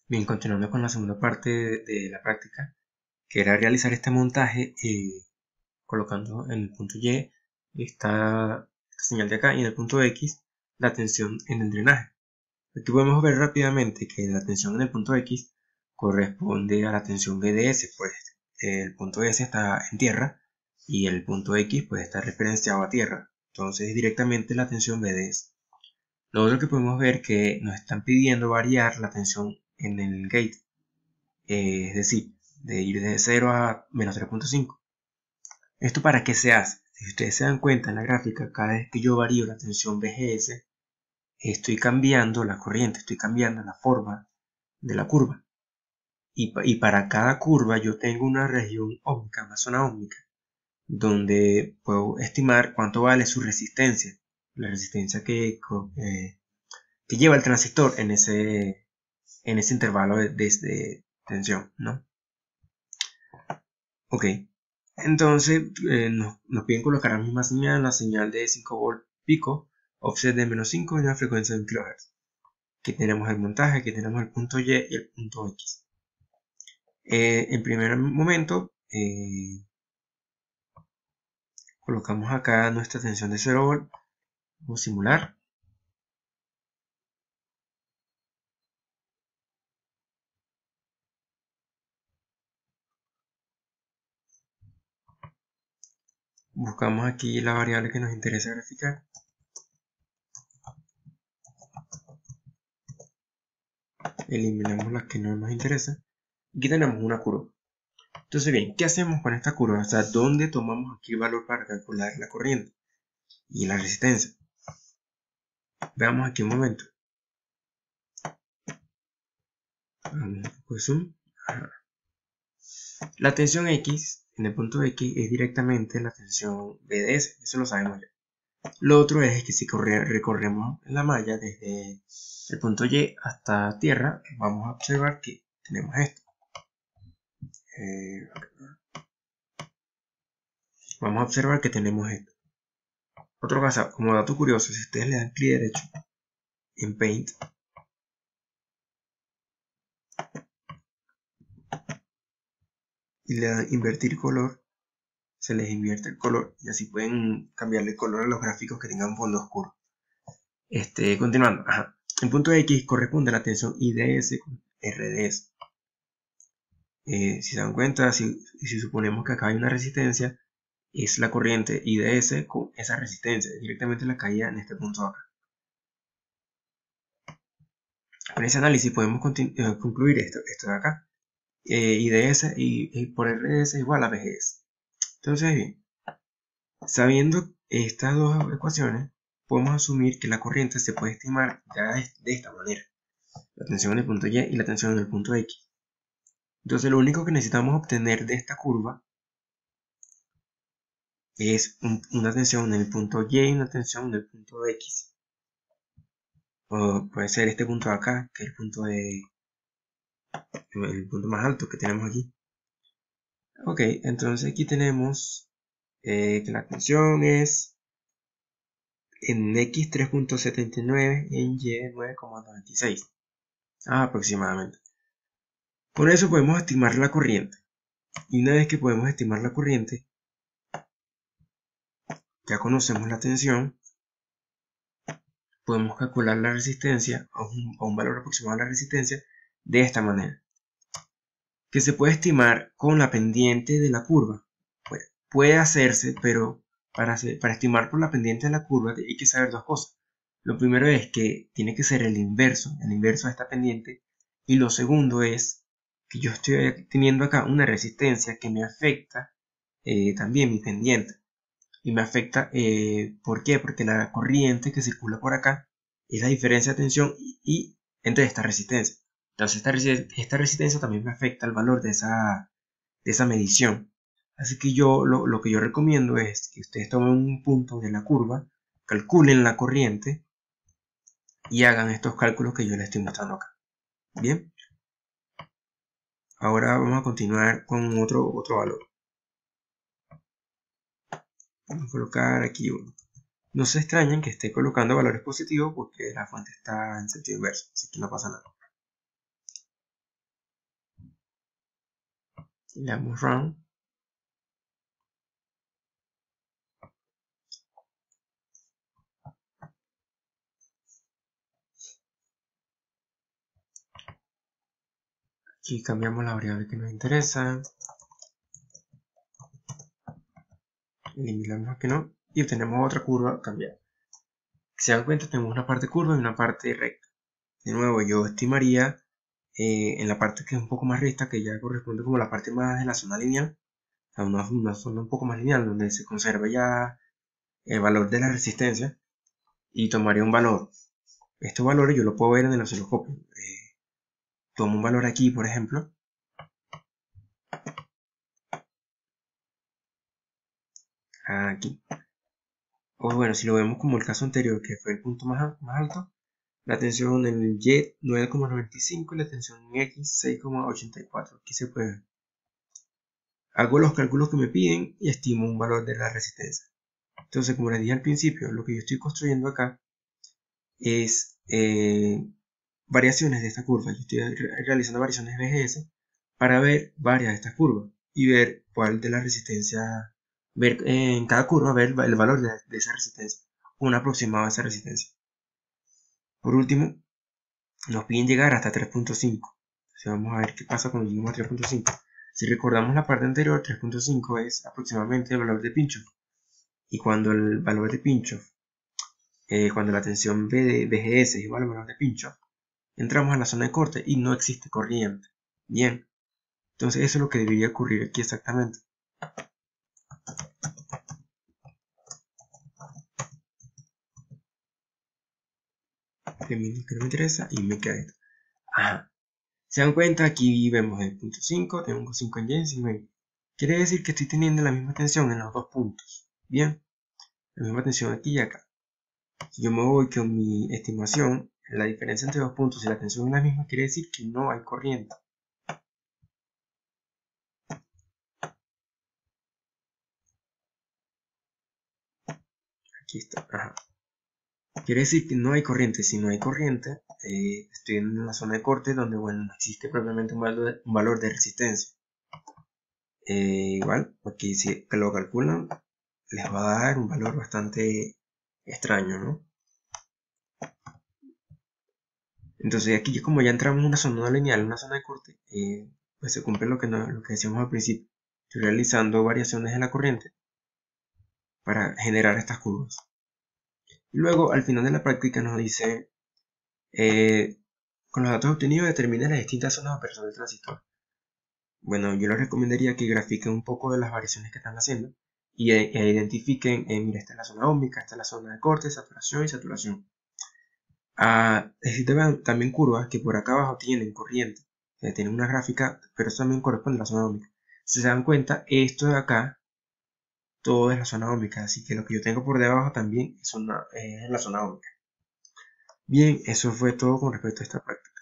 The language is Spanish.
Bien, continuando con la segunda parte de la práctica, que era realizar este montaje colocando en el punto Y esta señal de acá y en el punto X la tensión en el drenaje. Aquí podemos ver rápidamente que la tensión en el punto X corresponde a la tensión BDS, pues el punto S está en tierra y el punto X pues está referenciado a tierra, entonces es directamente la tensión BDS. Lo otro que podemos ver que nos están pidiendo variar la tensión en el gate, es decir, de ir de 0 a menos 3.5. ¿Esto para qué se hace? Si ustedes se dan cuenta en la gráfica, cada vez que yo varío la tensión BGS, estoy cambiando la corriente, estoy cambiando la forma de la curva. Y para cada curva yo tengo una región óhmica, una zona óhmica, donde puedo estimar cuánto vale su resistencia, la resistencia que lleva el transistor en ese intervalo de tensión, ¿no? Ok, entonces nos piden colocar la misma señal, la señal de 5 volt pico, offset de menos 5 y una frecuencia de 1 kHz. Aquí tenemos el montaje, aquí tenemos el punto Y y el punto X. En primer momento, colocamos acá nuestra tensión de 0 volt, vamos a simular. Buscamos aquí la variable que nos interesa graficar. Eliminamos las que no nos interesa. Aquí tenemos una curva. Entonces bien, ¿qué hacemos con esta curva? O sea, ¿dónde tomamos aquí el valor para calcular la corriente y la resistencia? Veamos aquí un momento. Pues la tensión X en el punto X es directamente la tensión BDS, eso lo sabemos ya. Lo otro es que si recorremos la malla desde el punto Y hasta tierra, vamos a observar que tenemos esto. Vamos a observar que tenemos esto. Otro caso, como dato curioso, si ustedes le dan clic derecho en Paint y le dan invertir color, se les invierte el color y así pueden cambiarle el color a los gráficos que tengan fondo oscuro. Continuando, el punto X corresponde a la tensión IDS con RDS. Si se dan cuenta, si suponemos que acá hay una resistencia, es la corriente IDS con esa resistencia, directamente la caída en este punto acá. Con ese análisis podemos concluir esto de acá. IDS y por RDS igual a VGS. Entonces, bien, sabiendo estas dos ecuaciones, podemos asumir que la corriente se puede estimar ya de esta manera. La tensión en el punto Y y la tensión en el punto X. Entonces lo único que necesitamos obtener de esta curva es una tensión en el punto Y y una tensión en el punto X. O puede ser este punto de acá, que es el punto más alto que tenemos aquí. Ok, entonces aquí tenemos que la tensión es en X 3.79 y en Y 9.96 aproximadamente. Con eso podemos estimar la corriente. Y una vez que podemos estimar la corriente, ya conocemos la tensión, podemos calcular la resistencia a un valor aproximado de la resistencia de esta manera, que se puede estimar con la pendiente de la curva. Puede hacerse, pero para estimar por la pendiente de la curva hay que saber dos cosas. Lo primero es que tiene que ser el inverso de esta pendiente, y lo segundo es que yo estoy teniendo acá una resistencia que me afecta también mi pendiente. Y me afecta, ¿por qué? Porque la corriente que circula por acá es la diferencia de tensión y entre esta resistencia. Entonces esta resistencia también me afecta el valor de esa medición. Así que lo que yo recomiendo es que ustedes tomen un punto de la curva, calculen la corriente y hagan estos cálculos que yo les estoy mostrando acá. Bien, ahora vamos a continuar con otro valor. Vamos a colocar aquí uno. No se extrañen que esté colocando valores positivos porque la fuente está en sentido inverso, así que no pasa nada. Le damos Run. Aquí cambiamos la variable que nos interesa. Eliminamos que no. Y obtenemos otra curva cambiada. Si se dan cuenta, tenemos una parte curva y una parte recta. De nuevo, yo estimaría en la parte que es un poco más recta, que ya corresponde como la parte más de la zona lineal, o sea, una zona un poco más lineal, donde se conserva ya el valor de la resistencia, y tomaría un valor. Estos valores yo lo puedo ver en el osciloscopio. Tomo un valor aquí, por ejemplo. Aquí. O bueno, si lo vemos como el caso anterior, que fue el punto más alto, la tensión en el Y 9,95 y la tensión en X 6,84. Aquí se puede ver. Hago los cálculos que me piden y estimo un valor de la resistencia. Entonces, como les dije al principio, lo que yo estoy construyendo acá es variaciones de esta curva. Yo estoy realizando variaciones BGS para ver varias de estas curvas y ver cuál de la resistencia, ver en cada curva, ver el valor de esa resistencia, un aproximado a esa resistencia. Por último, nos piden llegar hasta 3.5. Vamos a ver qué pasa cuando lleguemos a 3.5. Si recordamos la parte anterior, 3.5 es aproximadamente el valor de Pinchos. Y cuando el valor de Pinchos, cuando la tensión BGS es igual al valor de Pinchos, entramos a la zona de corte y no existe corriente. Bien, entonces eso es lo que debería ocurrir aquí exactamente. Que no me interesa y me queda esto. Ajá. Se dan cuenta, aquí vemos el punto 5, tengo un 5 en Y, 5 en Y. Quiere decir que estoy teniendo la misma tensión en los dos puntos. Bien, la misma tensión aquí y acá. Si yo me voy con mi estimación, la diferencia entre dos puntos y la tensión es la misma, quiere decir que no hay corriente. Aquí está. Ajá. Quiere decir que no hay corriente. Si no hay corriente, estoy en una zona de corte donde, bueno, no existe propiamente un valor de resistencia. Igual, aquí si lo calculan, les va a dar un valor bastante extraño, ¿no? Entonces aquí como ya entramos en una zona lineal, una zona de corte, pues se cumple lo que decíamos al principio. Estoy realizando variaciones en la corriente para generar estas curvas. Y luego al final de la práctica nos dice, con los datos obtenidos determina las distintas zonas de operación del transistor. Bueno, yo les recomendaría que grafiquen un poco de las variaciones que están haciendo y identifiquen, mira, esta es la zona óhmica, esta es la zona de corte, saturación y saturación. Existen también curvas que por acá abajo tienen corriente, tienen una gráfica, pero eso también corresponde a la zona óhmica. Si se dan cuenta, esto de acá, todo es la zona óhmica, así que lo que yo tengo por debajo también es la zona óhmica. Bien, eso fue todo con respecto a esta práctica.